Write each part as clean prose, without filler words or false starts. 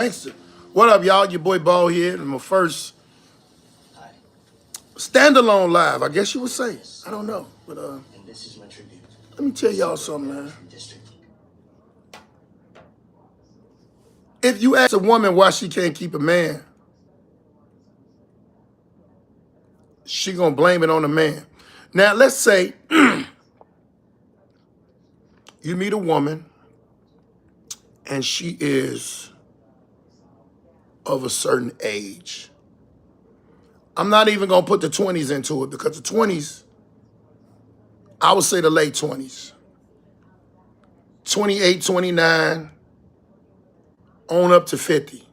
Gangster. What up, y'all? Your boy Baldhead. My first standalone live, I guess you would say. I don't know. But let me tell y'all something, man. If you ask a woman why she can't keep a man, she gonna blame it on the man. Now, let's say you meet a woman and she is of a certain age. I'm not even gonna put the 20s into it because the 20s, I would say the late 20s. 28, 29, on up to 50.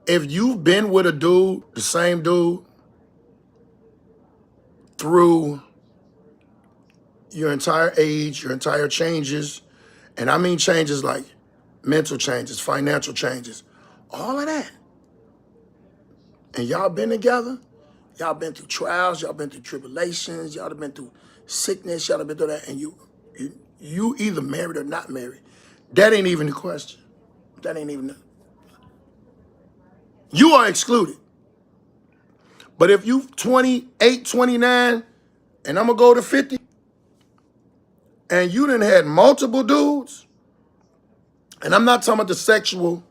If you've been with a dude, the same dude, through your entire age, your entire changes, and I mean changes like mental changes, financial changes, all of that, and y'all been together, y'all been through trials, y'all been through tribulations, y'all have been through sickness, y'all have been through that, and you either married or not married. That ain't even the question. That ain't even you are excluded. But if you 28, 29, and I'm gonna go to 50, and you done had multiple dudes, and I'm not talking about the sexual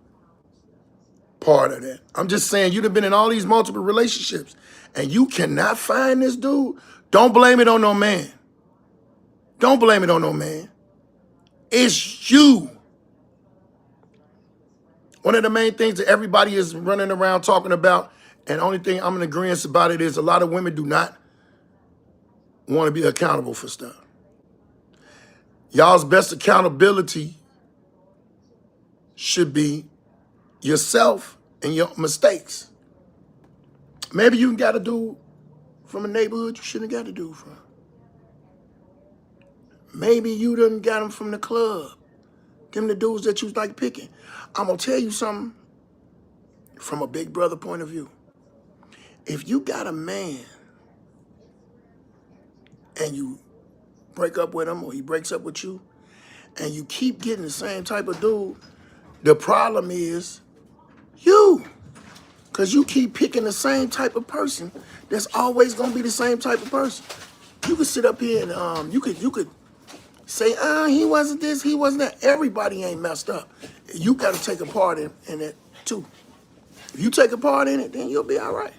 part of that. I'm just saying you done been in all these multiple relationships, and you cannot find this dude, don't blame it on no man. Don't blame it on no man. It's you. One of the main things that everybody is running around talking about, and the only thing I'm in agreement about it is a lot of women do not want to be accountable for stuff. Y'all's best accountability should be yourself and your mistakes. Maybe you got a dude from a neighborhood you shouldn't have got a dude from. Maybe you done got him from the club. Them the dudes that you like picking. I'm gonna tell you something from a big brother point of view. If you got a man and you break up with him or he breaks up with you and you keep getting the same type of dude, the problem is you. Because you keep picking the same type of person that's always gonna be the same type of person. You could sit up here and you could say, he wasn't this, he wasn't that. Everybody ain't messed up. You gotta take a part in it too. If you take a part in it, then you'll be all right.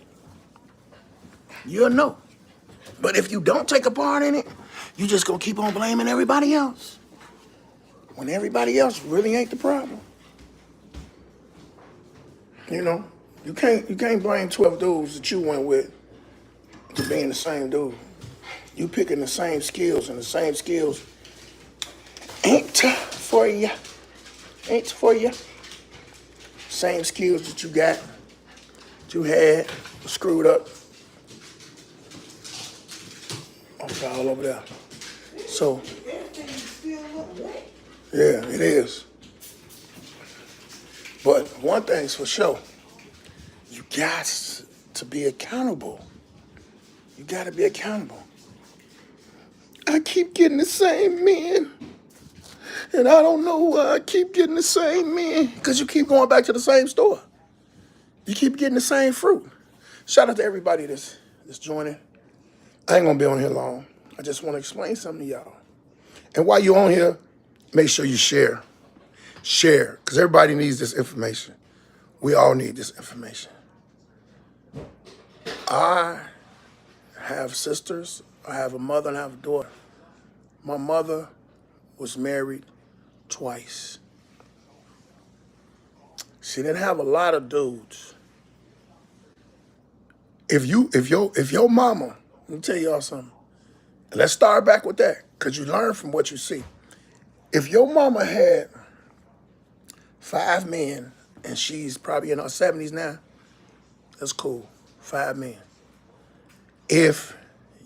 You'll know. But if you don't take a part in it, you just gonna keep on blaming everybody else. When everybody else really ain't the problem. You know, you can't blame 12 dudes that you went with to being the same dude. You picking the same skills, and the same skills ain't for you. Ain't for you. Same skills that you got, that you had, screwed up. Okay, all over there. So, yeah, it is. But one thing's for sure, you got to be accountable. You got to be accountable. I keep getting the same men. And I don't know why I keep getting the same men. Because you keep going back to the same store. You keep getting the same fruit. Shout out to everybody that's joining. I ain't going to be on here long. I just want to explain something to y'all. And while you're on here, make sure you share. Share, because everybody needs this information. We all need this information. I have sisters. I have a mother and I have a daughter. My mother was married twice. She didn't have a lot of dudes. If your mama, let me tell y'all something. Let's start back with that, because you learn from what you see. If your mama had 5 men, and she's probably in her 70s now, that's cool. 5 men. If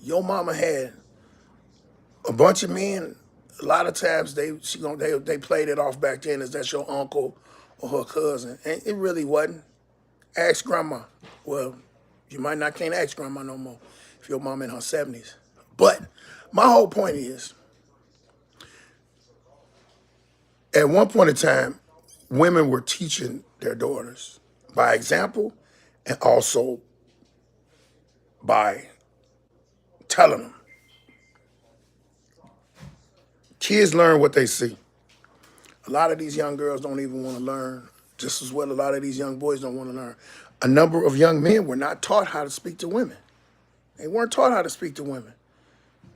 your mama had a bunch of men, a lot of times they played it off back then as that's your uncle or her cousin. And it really wasn't. Ask grandma. Well, you might not can't ask grandma no more if your mom in her 70s. But my whole point is, at one point in time, women were teaching their daughters by example and also by telling them. Kids learn what they see. A lot of these young girls don't even want to learn just as well a lot of these young boys don't want to learn. A number of young men were not taught how to speak to women. They weren't taught how to speak to women.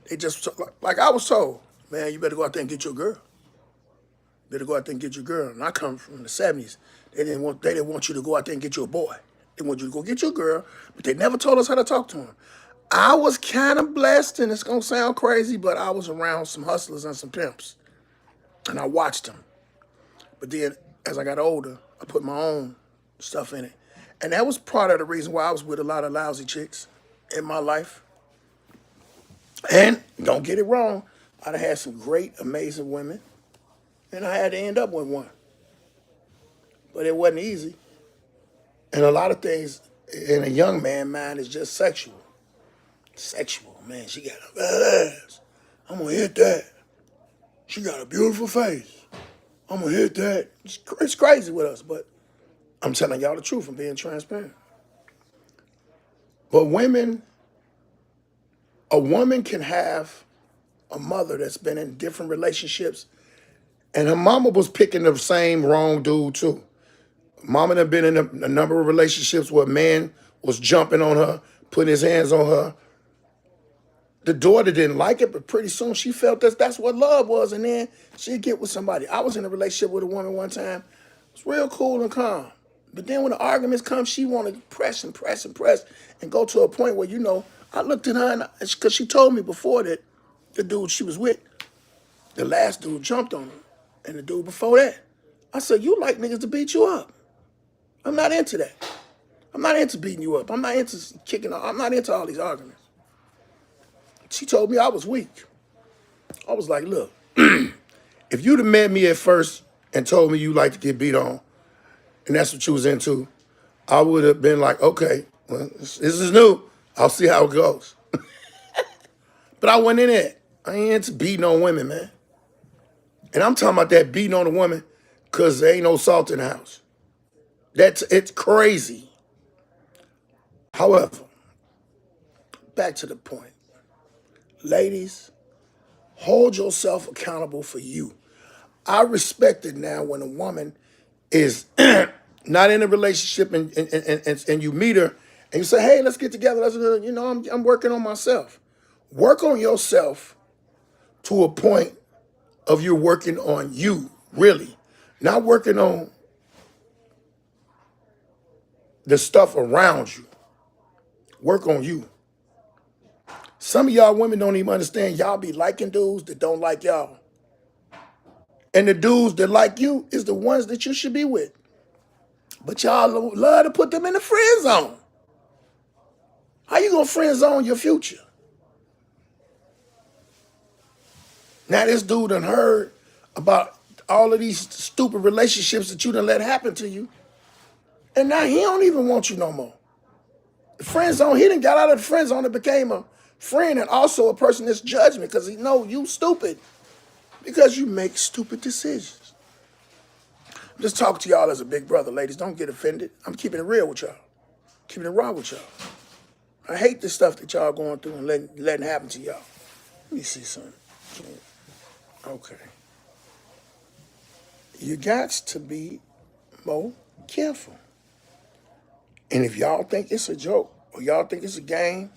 They just, like I was told, man, you better go out there and get your girl. Better go out there and get your girl. And I come from the 70s. They didn't want you to go out there and get your boy. They want you to go get your girl, but they never told us how to talk to him. I was kind of blessed, and it's going to sound crazy, but I was around some hustlers and some pimps, and I watched them. But then, as I got older, I put my own stuff in it. And that was part of the reason why I was with a lot of lousy chicks in my life. And don't get it wrong, I'd have had some great, amazing women, and I had to end up with one. But it wasn't easy. And a lot of things in a young man's mind is just sexual. Sexual, man, she got a bad ass. I'm gonna hit that. She got a beautiful face. I'm gonna hit that. It's crazy with us, but I'm telling y'all the truth. I'm being transparent. But a woman can have a mother that's been in different relationships, and her mama was picking the same wrong dude too. Mama had been in a number of relationships where a man was jumping on her, putting his hands on her. The daughter didn't like it, but pretty soon she felt that's what love was, and then she'd get with somebody. I was in a relationship with a woman one time. It was real cool and calm. But then when the arguments come, she wanted to press and press and press and go to a point where, I looked at her, because she told me before that the dude she was with, the last dude jumped on her, and the dude before that. I said, you like niggas to beat you up. I'm not into that. I'm not into beating you up. I'm not into kicking off. I'm not into all these arguments. She told me I was weak. I was like, look, if you'd have met me at first and told me you like to get beat on, and that's what you was into, I would have been like, okay, well, this is new. I'll see how it goes. But I wasn't in it. I ain't into beating on women, man. And I'm talking about that beating on a woman because there ain't no salt in the house. It's crazy. However, back to the point. Ladies, hold yourself accountable for you. I respect it now when a woman is not in a relationship and you meet her and you say, hey, let's get together. I'm working on myself. Work on yourself to a point of you're working on you, really. Not working on the stuff around you. Work on you. Some of y'all women don't even understand y'all be liking dudes that don't like y'all. And the dudes that like you is the ones that you should be with. But y'all love to put them in the friend zone. How you gonna friend zone your future? Now this dude done heard about all of these stupid relationships that you done let happen to you. And now he don't even want you no more. The friend zone, he done got out of the friend zone and became a friend and also a person that's judgment because he know you stupid because you make stupid decisions. I'm just talking to y'all as a big brother, ladies. Don't get offended. I'm keeping it real with y'all. Keeping it raw with y'all. I hate the stuff that y'all going through and letting happen to y'all. Let me see something. Okay. You got to be more careful. And if y'all think it's a joke or y'all think it's a game,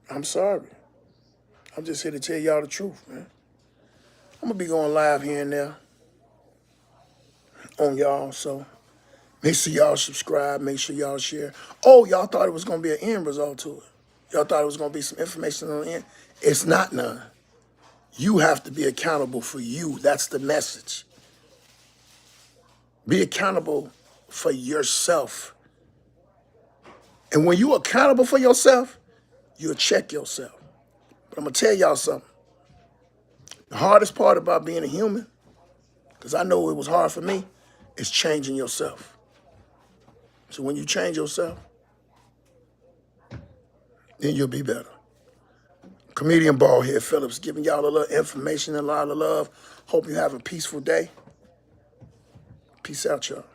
I'm sorry. I'm just here to tell y'all the truth, man. I'm going to be going live here and there on y'all, so make sure y'all subscribe, make sure y'all share. Oh, y'all thought it was going to be an end result to it. Y'all thought it was going to be some information on the end. It's not none. You have to be accountable for you. That's the message. Be accountable for yourself. And when you're accountable for yourself, you'll check yourself. But I'm going to tell y'all something. The hardest part about being a human, because I know it was hard for me, is changing yourself. So when you change yourself, then you'll be better. Comedian Baldhead Phillips giving y'all a little information and a lot of love. Hope you have a peaceful day. Peace out, y'all.